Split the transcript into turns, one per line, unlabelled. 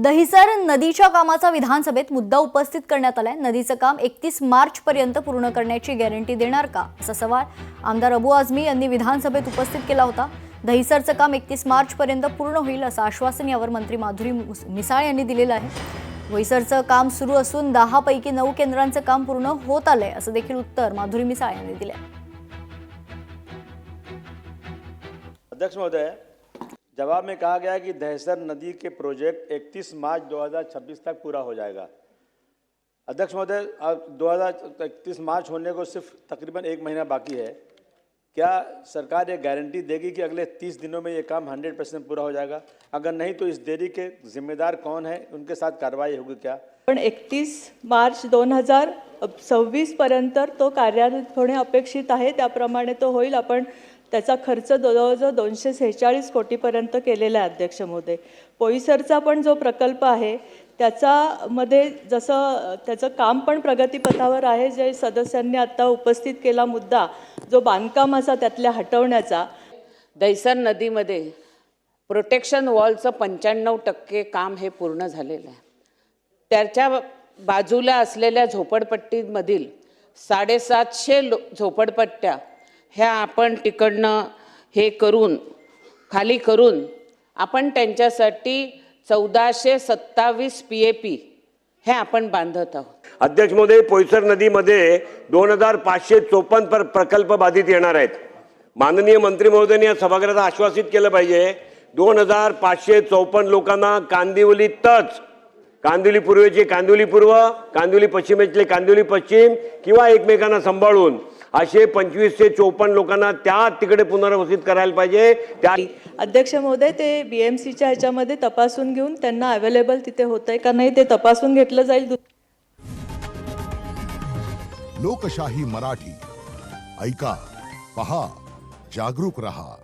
दहिसर नदीच्या कामाचा विधानसभेत मुद्दा उपस्थित करण्यात आलाय। नदीचं काम 31 मार्च पर्यंत पूर्ण करण्याची गॅरंटी देणार का, असा सवाल आमदार अबू आझमी यांनी विधानसभेत उपस्थित केला होता। दहिसरचं काम 31 मार्च पर्यंत पूर्ण होईल असं आश्वासन यावर मंत्री माधुरी मिसाळ यांनी दिलेलं आहे। बोईसरचं काम सुरू असून 10 पैकी 9 केंद्रांचं काम पूर्ण होत आलंय असं देखील उत्तर माधुरी मिसाळ यांनी दिले।
अध्यक्ष महोदय, जवाब में कहा गया कि दहिसर नदी के प्रोजेक्ट 31 मार्च 2026 तक पूरा हो जाएगा। अध्यक्ष महोदय, 2031 मार्च होने को सिर्फ तकरीबन 1 महीना बाकी है। क्या सरकार ये गारंटी देगी कि अगले 30 दिनों में ये काम 100% पूरा हो जाएगा? अगर नहीं तो इस देरी के जिम्मेदार कौन है, उनके साथ कार्रवाई होगी क्या?
पण 31 मार्च 2026 पर्यंत तो कार्यान्वित होणे अपेक्षित आहे, त्याप्रमाणे तो होईल। आपण त्याचा खर्च जवळजवळ 246 कोटीपर्यंत केलेला आहे अध्यक्ष महोदय। बोईसरचा पण जो प्रकल्प आहे त्याच्यामध्ये जसं त्याचं काम पण प्रगतीपथावर आहे। जे सदस्यांनी आता उपस्थित केला मुद्दा जो बांधकामाचा त्यातल्या हटवण्याचा,
दहिसर नदीमध्ये प्रोटेक्शन वॉलचं 95% काम हे पूर्ण झालेलं आहे। त्याच्या बाजूला असलेल्या झोपडपट्टीमधील 750 झोपडपट्ट्या ह्या आपण तिकडनं हे करून खाली करून आपण त्यांच्यासाठी 1427 PAP हे आपण बांधत आहोत।
अध्यक्ष महोदय, बोईसर नदीमध्ये 2554 प्रकल्प बाधित येणार आहेत। माननीय मंत्री महोदयांनी या सभागृहात आश्वासित केलं पाहिजे 2554 लोकांना कांदिवली टच, कांदिवली पूर्वेचे कांदिवली पूर्व, कांदिवली पश्चिमेतले कांदिवली पश्चिम किंवा एकमेकांना सांभाळून असे 25 ते 54 लोकांना त्या तिकडे पुनर्वसित करायला पाहिजे। त्या
अध्यक्ष महोदय ते BMCच्या ह्याच्यामध्ये तपासून घेऊन त्यांना अवेलेबल तिथे होतंय का नाही ते तपासून घेतलं जाईल।
लोकशाही मराठी ऐका, पहा, जागरूक रहा।